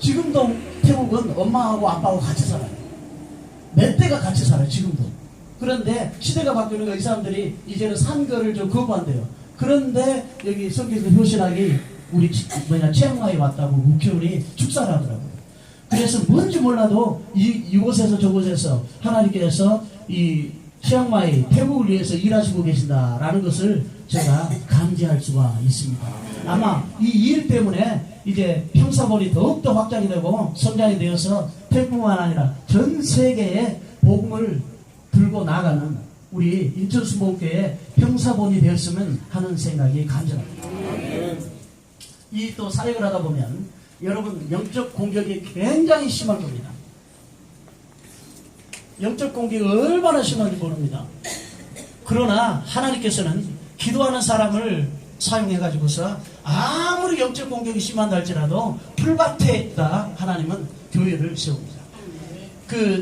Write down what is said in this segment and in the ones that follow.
지금도 태국은 엄마하고 아빠하고 같이 살아요. 몇 대가 같이 살아요, 지금도. 그런데 시대가 바뀌니까 이 사람들이 이제는 산거를 좀 거부한대요. 그런데 여기 성경에서 효신학이 우리 치앙마이 왔다고 국회의원이 축사를 하더라고요. 그래서 뭔지 몰라도 이곳에서 저곳에서 하나님께서 이 치앙마이 태국을 위해서 일하시고 계신다라는 것을 제가 감지할 수가 있습니다. 아마 이 일 때문에 이제 평사본이 더욱더 확장이 되고 성장이 되어서 태국뿐만 아니라 전 세계에 복음을 들고 나가는 우리 인천수목교회 평사본이 되었으면 하는 생각이 간절합니다. 이 또 사역을 하다 보면 여러분 영적 공격이 굉장히 심할 겁니다. 영적 공격이 얼마나 심한지 모릅니다. 그러나 하나님께서는 기도하는 사람을 사용해가지고서 아무리 영적 공격이 심한다 할지라도 풀밭에다 하나님은 교회를 세웁니다.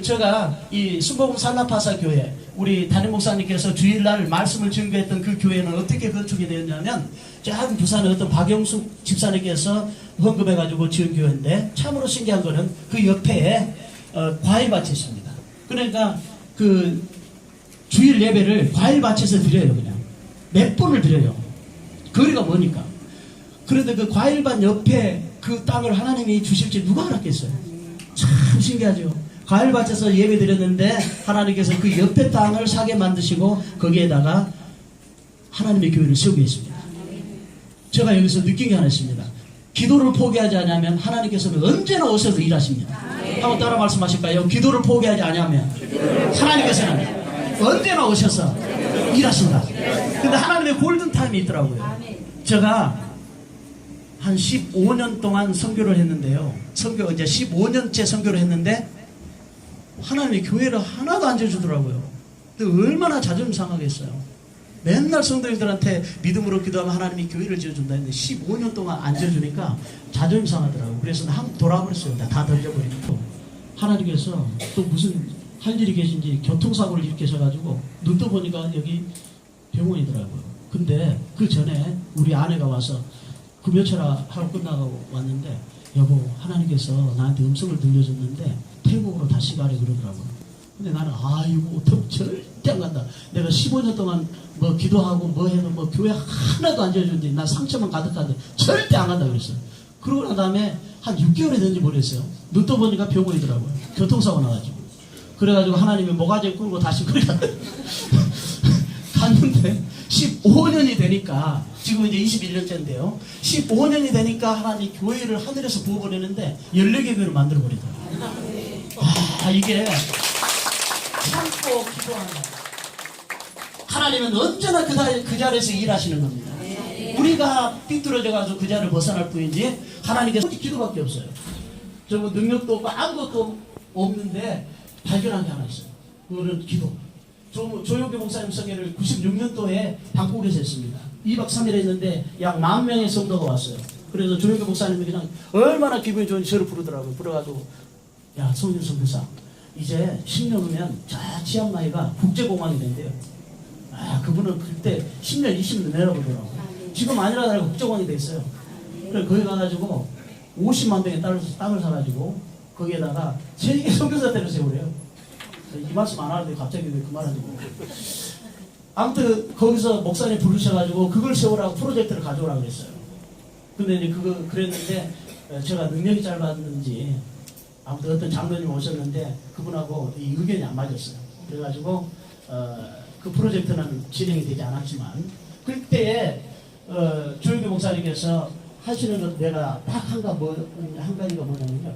제가 이 순복음 살라파사 교회 우리 담임 목사님께서 주일날 말씀을 증거했던 그 교회는 어떻게 건축이 되었냐면 작은 부산의 어떤 박영숙 집사님께서 헌금해가지고 지은 교회인데 참으로 신기한 거는 그 옆에 과일밭이 있습니다. 그러니까 그 주일 예배를 과일밭에서 드려요. 그냥 몇 번을 드려요. 거리가 뭐니까. 그런데 그 과일밭 옆에 그 땅을 하나님이 주실지 누가 알았겠어요. 참 신기하죠. 과일밭에서 예배 드렸는데 하나님께서 그 옆에 땅을 사게 만드시고 거기에다가 하나님의 교회를 세우게 했습니다. 제가 여기서 느낀 게 하나 있습니다. 기도를 포기하지 않으면 하나님께서는 언제나 오셔서 일하십니다. 한번 따라 말씀하실까요? 기도를 포기하지 않으면 하나님께서는 언제나 오셔서 일하신다. 근데 하나님의 골든타임이 있더라고요. 제가 한 15년 동안 선교를 했는데요. 이제 15년째 선교를 했는데 하나님의 교회를 하나도 안 지어주더라고요. 근데 얼마나 자존심 상하겠어요. 맨날 성도님들한테 믿음으로 기도하면 하나님이 교회를 지어준다 했는데 15년 동안 안 지어주니까 자존심 상하더라고요. 그래서 한번 돌아버렸어요. 다 던져버리고. 하나님께서 또 무슨 할 일이 계신지 교통사고를 일으키셔가지고 눈 떠보니까 여기 병원이더라고요. 근데 그 전에 우리 아내가 와서 금요철아 하루 끝나고 왔는데 여보 하나님께서 나한테 음성을 들려줬는데 태국으로 다시 가래 그러더라고요. 근데 나는 아이고 절대 안 간다. 내가 15년 동안 뭐 기도하고 뭐 해도 뭐 교회 하나도 안 지어줬는데 난 상처만 가득한데 절대 안 간다 그랬어요. 그러고 난 다음에 한 6개월이 됐는지 모르겠어요. 눈 떠보니까 병원이더라고요. 교통사고 나가지고. 그래가지고 하나님이 모가지에 끌고 다시 그래 갔는데 15년이 되니까 지금 이제 21년째인데요. 15년이 되니까 하나님 교회를 하늘에서 부어버리는데 14개 교회를 만들어버리더라고요. 이게 참고 기도한다. 하나님은 언제나 그 자리에서 일하시는 겁니다. 우리가 삐뚤어져가지고 그 자리를 벗어날 뿐이지 하나님께서 기도밖에 없어요. 저 능력도 없고 아무것도 없는데 발견한 게 하나 있어요. 그거는 기도. 조용기 목사님 성회를 96년도에 방콕에서 했습니다. 2박 3일 했는데 약 10,000명의 성도가 왔어요. 그래서 조용기 목사님이 그냥 얼마나 기분이 좋은지 저를 부르더라고요. 부르가지고 야 성윤 선교사 이제 10년 후면 저 치앙마이가 국제공항이 된대요. 그분은 그때 10년 20년 내려보더라고요. 지금 아니라고 국제공항이 됐어요. 그래서 거기 가가지고 50만 병의 땅을 사가지고 거기에다가 세계 선교사들을 세우래요. 이 말씀 안 하는데 갑자기 왜 그 말 하냐고. 아무튼 거기서 목사님 부르셔가지고 그걸 세우라고 프로젝트를 가져오라고 그랬어요. 근데 이제 그랬는데 제가 능력이 짧았는지 아무튼 어떤 장로님 오셨는데 그분하고 이 의견이 안 맞았어요. 그래가지고 그 프로젝트는 진행이 되지 않았지만 그때에 조용기 목사님께서 하시는 것 내가 딱 한 가지가 뭐냐면요.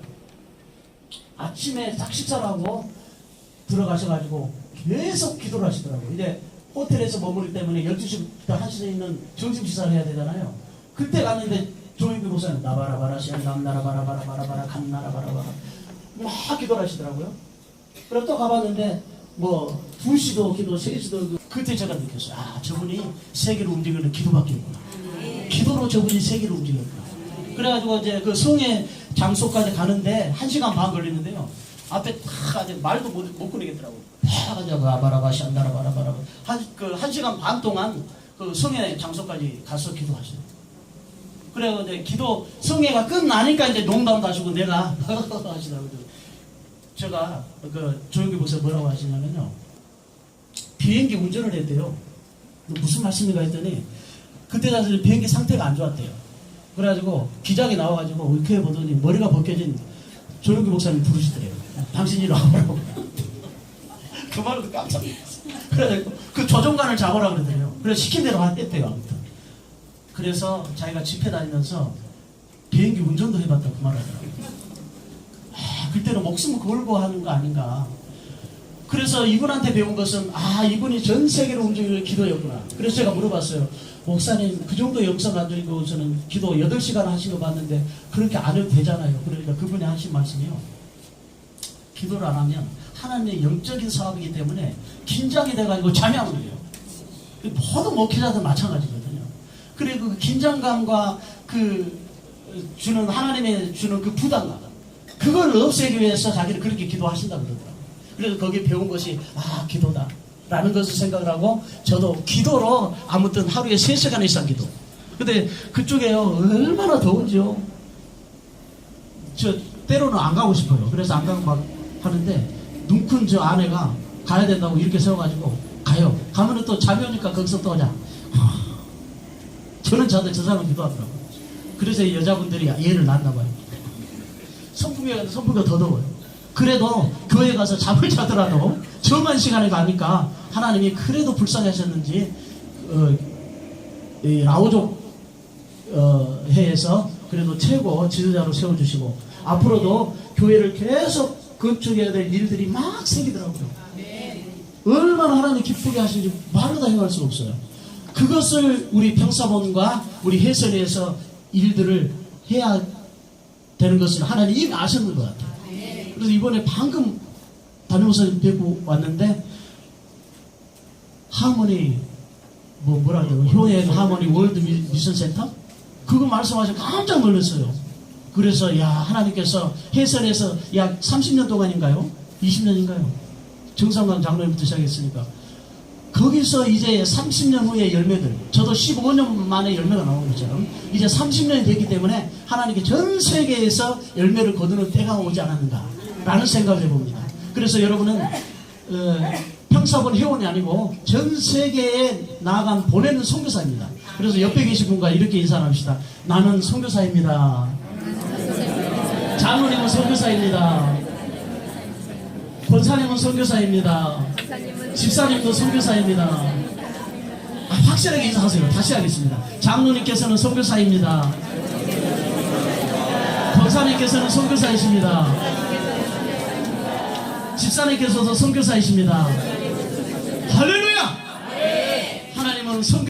아침에 딱 식사를 하고 들어가셔가지고 계속 기도를 하시더라고요. 이제 호텔에서 머무르기 때문에 12시부터 1시에 있는 점심 식사를 해야 되잖아요. 그때 갔는데 조용기 목사님 나바라바라 시안남나라바라바라바라바라 감나라바라바라 막 기도를 하시더라고요. 그래서 또 가봤는데 뭐 2시도 기도 3시도 그때 제가 느꼈어요. 저분이 세계를 움직이는 기도밖에 없구나. 기도로 저분이 세계를 움직였구나. 그래가지고 이제 그 성의 장소까지 가는데 1시간 반 걸리는데요. 앞에 다 말도 못 끊겠더라고요. 다 가지고 바라바시 안다라바라바라 한 시간 반 동안 그 성의 장소까지 가서 기도하시더라고요. 그래서 이제 기도 성회가 끝나니까 이제 농담도 하시고 내가 하시더라고요. 제가 그 조영기 목사 뭐라고 하시냐면요. 비행기 운전을 했대요. 무슨 말씀인가 했더니 그때 당시 비행기 상태가 안 좋았대요. 그래가지고 기장이 나와가지고 의쾌해 보더니 머리가 벗겨진 조영기 목사님 부르시더래요. 당신이 나오라고. 그 말로 깜짝 놀랐어요. 그래가지고 그 조종관을 잡으라고 그러더래요. 그래서 시킨 대로 했대요. 아무튼. 그래서 자기가 집회 다니면서 비행기 운전도 해봤다 그 말하더라고요. 그때는 목숨을 걸고 하는 거 아닌가. 그래서 이분한테 배운 것은 이분이 전 세계로 움직이는 기도였구나. 그래서 제가 물어봤어요. 목사님 그 정도 역사 가지고 저는 기도 8시간 하신 거 봤는데 그렇게 안 해도 되잖아요. 그러니까 그분이 하신 말씀이요. 기도를 안 하면 하나님의 영적인 사업이기 때문에 긴장이 돼가지고 잠이 안 오요. 모든 목회자들 마찬가지거든요. 그리고 그 긴장감과 그 주는 하나님의 주는 그 부담감 그걸 없애기 위해서 자기를 그렇게 기도하신다고 그러더라고요. 그래서 거기에 배운 것이 기도다 라는 것을 생각을 하고 저도 기도로 아무튼 하루에 3시간 이상 기도. 근데 그쪽에요 얼마나 더운지요. 저 때로는 안 가고 싶어요. 그래서 안 가고 막 하는데 눈 큰 저 아내가 가야 된다고 이렇게 세워가지고 가요. 가면은 또 잠이 오니까 거기서 또 오자. 저는 자도 저 사람은 기도하더라고요. 그래서 여자분들이 예를 낳나 봐요. 선풍기가 더 더워요. 그래도 교회 가서 잠을 자더라도 정한 시간에 가니까 하나님이 그래도 불쌍하셨는지 라오족 해에서 그래도 최고 지도자로 세워주시고 앞으로도 교회를 계속 건축해야 될 일들이 막 생기더라고요. 얼마나 하나님 기쁘게 하시는지 말로 다 행할 수가 없어요. 그것을 우리 평사본과 우리 해설에서 일들을 해야 되는 것을 하나님 이미 아셨는 것 같아요. 그래서 이번에 방금 담임목사님 뵙고 왔는데 하모니 뭐라 그래요? 효의 하모니 월드 미션 센터? 그거 말씀하셔서 깜짝 놀랐어요. 그래서 하나님께서 해설에서 약 30년 동안인가요? 20년인가요? 정상강 장로님부터 시작했으니까 거기서 이제 30년 후에 열매들, 저도 15년 만에 열매가 나온 것처럼 이제 30년이 됐기 때문에 하나님께 전 세계에서 열매를 거두는 때가 오지 않았는가 라는 생각을 해봅니다. 그래서 여러분은 평사본 회원이 아니고 전 세계에 나아간 보내는 선교사입니다. 그래서 옆에 계신 분과 이렇게 인사를 합시다. 나는 선교사입니다. 장로님은 선교사입니다. 권사님은 선교사입니다. 집사님도 선교사입니다. 확실하게 인사하세요. 다시 하겠습니다. 장로님께서는 선교사입니다. 권사님께서는 선교사이십니다. 집사님께서도 선교사이십니다. 할렐루야! 하나님은 선교